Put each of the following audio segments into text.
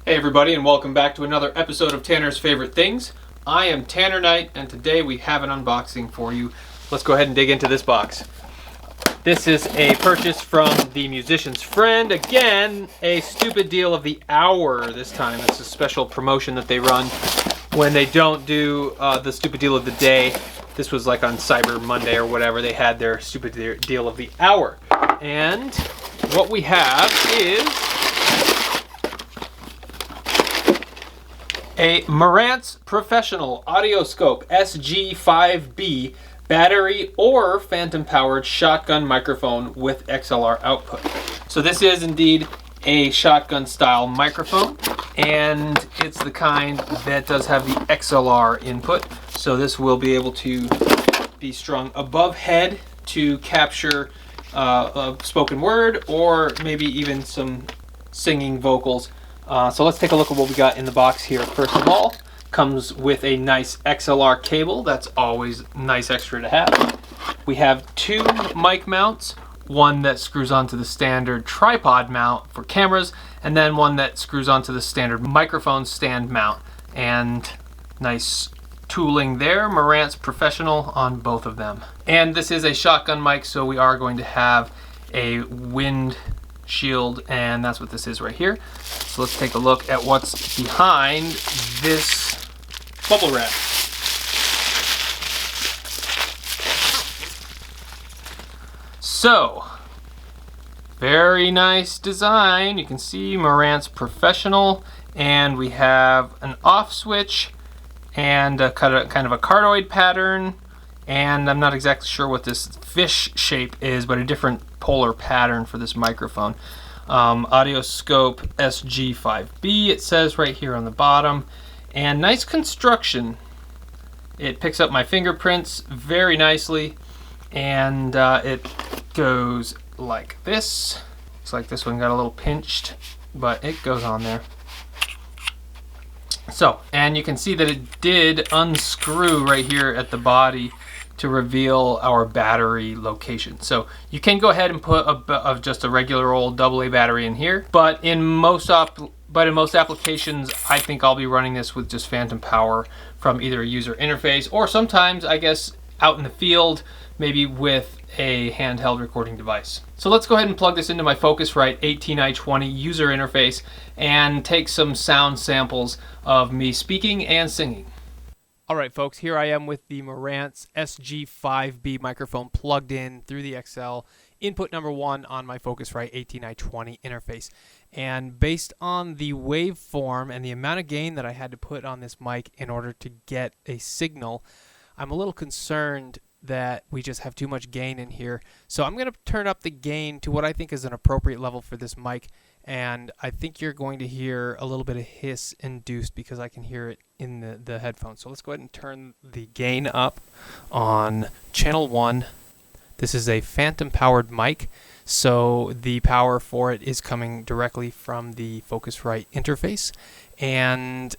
Hey everybody, and welcome back to another episode of Tanner's Favorite Things. I am Tanner Knight, and today we have an unboxing for you. Let's go ahead and dig into this box. This is a purchase from the musician's friend. Again, a stupid deal of the hour this time. It's a special promotion that they run when they don't do the stupid deal of the day. This was like on Cyber Monday or whatever. They had their stupid deal of the hour. And what we have is a Marantz Professional Audioscope SG-5B battery or phantom powered shotgun microphone with XLR output. So this is indeed a shotgun style microphone, and it's the kind that does have the XLR input. So this will be able to be strung above head to capture spoken word or maybe even some singing vocals. So let's take a look at what we got in the box here. First of all, comes with a nice XLR cable. That's always nice extra to have. We have two mic mounts, one that screws onto the standard tripod mount for cameras, and then one that screws onto the standard microphone stand mount. And nice tooling there, Marantz Professional on both of them. And this is a shotgun mic, so we are going to have a wind shield, and that's what this is right here. So let's take a look at what's behind this bubble wrap. So, very nice design. You can see Marantz Professional, and we have an off switch and a kind of a cardioid pattern, and I'm not exactly sure what this fish shape is, but a different polar pattern for this microphone. Audioscope SG-5B, it says right here on the bottom, and nice construction. It picks up my fingerprints very nicely, and it goes like this. Looks like this one got a little pinched, but it goes on there. So, and you can see that it did unscrew right here at the body to reveal our battery location. So you can go ahead and put just a regular old AA battery in here, but in most applications, I think I'll be running this with just phantom power from either a user interface, or sometimes, I guess, out in the field, maybe with a handheld recording device. So let's go ahead and plug this into my Focusrite 18i20 user interface and take some sound samples of me speaking and singing. All right, folks, here I am with the Marantz SG-5B microphone plugged in through the XL input number 1 on my Focusrite 18i20 interface. And based on the waveform and the amount of gain that I had to put on this mic in order to get a signal, I'm a little concerned that we just have too much gain in here. So I'm going to turn up the gain to what I think is an appropriate level for this mic, and I think you're going to hear a little bit of hiss induced because I can hear it in the headphones. So let's go ahead and turn the gain up on channel 1. This is a phantom powered mic, so the power for it is coming directly from the Focusrite interface. And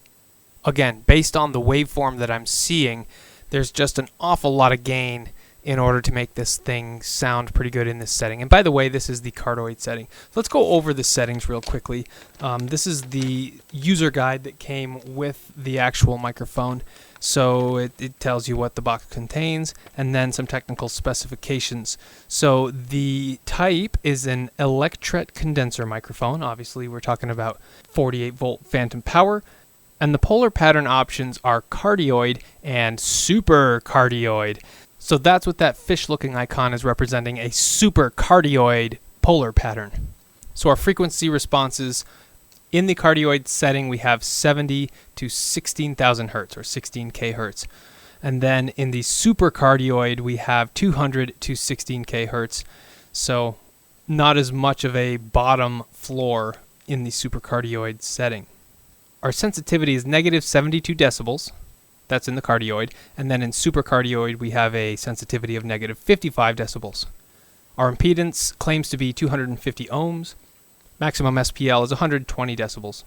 again, based on the waveform that I'm seeing, there's just an awful lot of gain in order to make this thing sound pretty good in this setting. And by the way, this is the cardioid setting. Let's go over the settings real quickly. This is the user guide that came with the actual microphone. So it tells you what the box contains, and then some technical specifications. So the type is an electret condenser microphone. Obviously, we're talking about 48-volt phantom power. And the polar pattern options are cardioid and supercardioid. So that's what that fish-looking icon is representing, a supercardioid polar pattern. So our frequency responses in the cardioid setting, we have 70 to 16,000 hertz, or 16K hertz. And then in the supercardioid, we have 200 to 16K hertz. So not as much of a bottom floor in the supercardioid setting. Our sensitivity is negative 72 decibels. That's in the cardioid. And then in supercardioid, we have a sensitivity of negative 55 decibels. Our impedance claims to be 250 ohms. Maximum SPL is 120 decibels.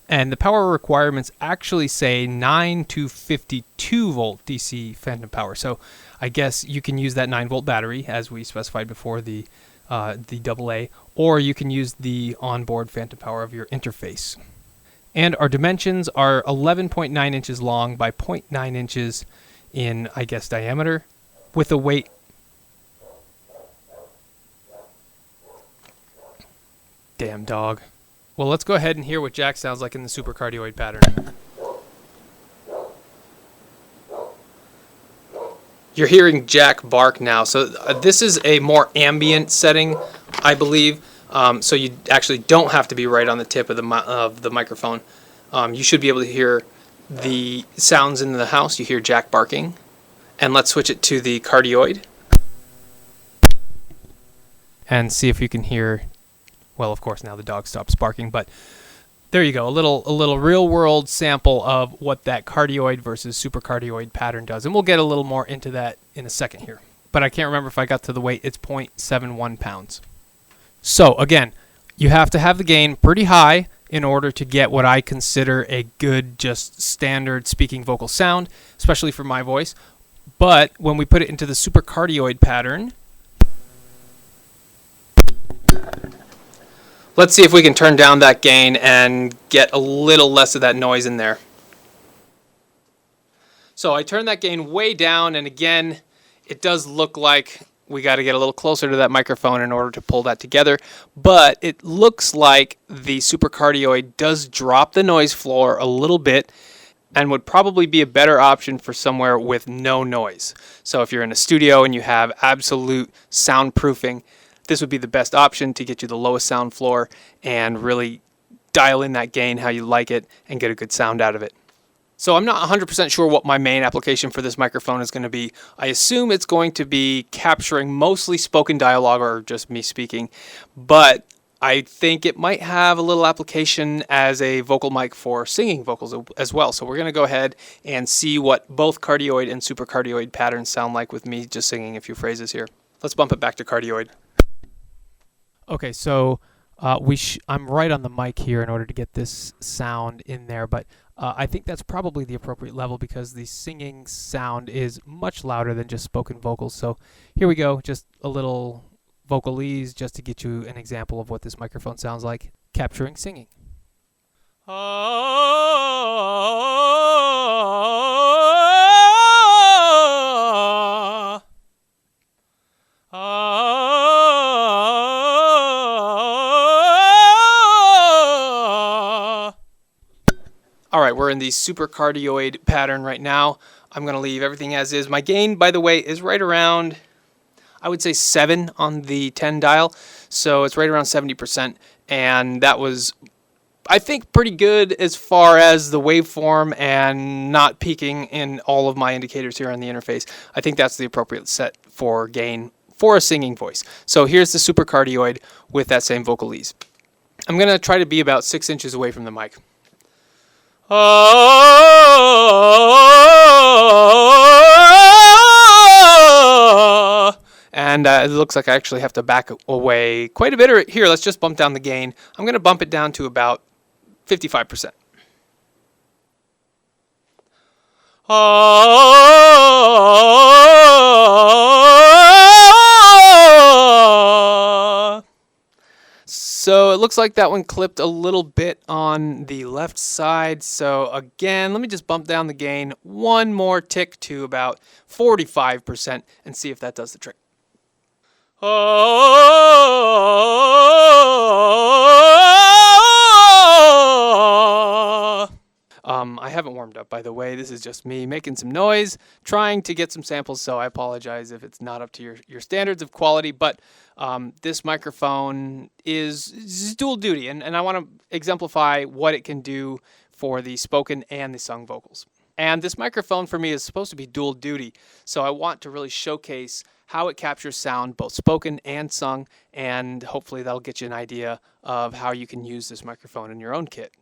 And the power requirements actually say 9 to 52 volt DC phantom power. So I guess you can use that 9 volt battery, as we specified before, the AA, or you can use the onboard phantom power of your interface. And our dimensions are 11.9 inches long by 0.9 inches in, I guess, diameter, with a weight. Damn dog. Well, let's go ahead and hear what Jack sounds like in the supercardioid pattern. You're hearing Jack bark now. So this is a more ambient setting, I believe. So you actually don't have to be right on the tip of the microphone. You should be able to hear the sounds in the house. You hear Jack barking. And let's switch it to the cardioid. And see if you can hear, well, of course, now the dog stops barking, but there you go, a little real-world sample of what that cardioid versus supercardioid pattern does. And we'll get a little more into that in a second here. But I can't remember if I got to the weight. It's 0.71 pounds. So, again, you have to have the gain pretty high in order to get what I consider a good, just standard speaking vocal sound, especially for my voice. But when we put it into the supercardioid pattern, let's see if we can turn down that gain and get a little less of that noise in there. So I turned that gain way down, and again, it does look like we got to get a little closer to that microphone in order to pull that together. But it looks like the supercardioid does drop the noise floor a little bit and would probably be a better option for somewhere with no noise. So if you're in a studio and you have absolute soundproofing, this would be the best option to get you the lowest sound floor and really dial in that gain how you like it and get a good sound out of it. So I'm not 100% sure what my main application for this microphone is going to be. I assume it's going to be capturing mostly spoken dialogue or just me speaking, but I think it might have a little application as a vocal mic for singing vocals as well. So we're going to go ahead and see what both cardioid and supercardioid patterns sound like with me just singing a few phrases here. Let's bump it back to cardioid. Okay, so I'm right on the mic here in order to get this sound in there, but I think that's probably the appropriate level because the singing sound is much louder than just spoken vocals. So here we go, just a little vocalese just to get you an example of what this microphone sounds like capturing singing. All right, we're in the supercardioid pattern right now. I'm going to leave everything as is. My gain, by the way, is right around, I would say 7 on the 10 dial. So it's right around 70%. And that was, I think, pretty good as far as the waveform and not peaking in all of my indicators here on the interface. I think that's the appropriate set for gain for a singing voice. So here's the supercardioid with that same vocalese. I'm going to try to be about 6 inches away from the mic. And it looks like I actually have to back away quite a bit. Here, let's just bump down the gain. I'm going to bump it down to about 55%. So it looks like that one clipped a little bit on the left side. So again, let me just bump down the gain one more tick to about 45% and see if that does the trick. I haven't warmed up, by the way. This is just me making some noise, trying to get some samples, so I apologize if it's not up to your standards of quality, but this microphone is dual duty, and I want to exemplify what it can do for the spoken and the sung vocals. And this microphone for me is supposed to be dual duty, so I want to really showcase how it captures sound, both spoken and sung, and hopefully that'll get you an idea of how you can use this microphone in your own kit.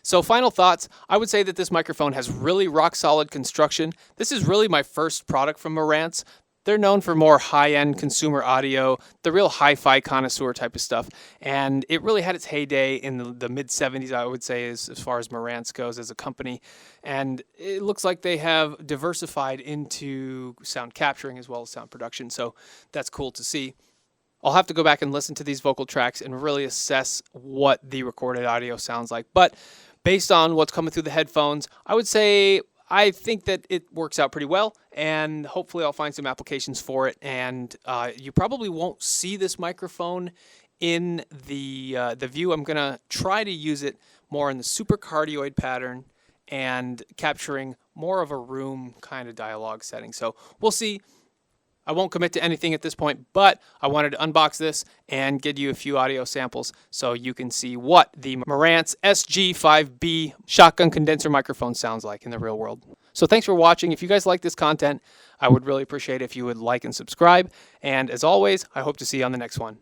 So final thoughts, I would say that this microphone has really rock solid construction. This is really my first product from Marantz. They're known for more high-end consumer audio, the real hi-fi connoisseur type of stuff. And it really had its heyday in the mid-70s, I would say, as far as Marantz goes as a company. And it looks like they have diversified into sound capturing as well as sound production. So that's cool to see. I'll have to go back and listen to these vocal tracks and really assess what the recorded audio sounds like. But based on what's coming through the headphones, I would say I think that it works out pretty well, and hopefully I'll find some applications for it. And you probably won't see this microphone in the view. I'm going to try to use it more in the supercardioid pattern and capturing more of a room kind of dialogue setting. So we'll see. I won't commit to anything at this point, but I wanted to unbox this and give you a few audio samples so you can see what the Marantz SG-5B shotgun condenser microphone sounds like in the real world. So thanks for watching. If you guys like this content, I would really appreciate it if you would like and subscribe. And as always, I hope to see you on the next one.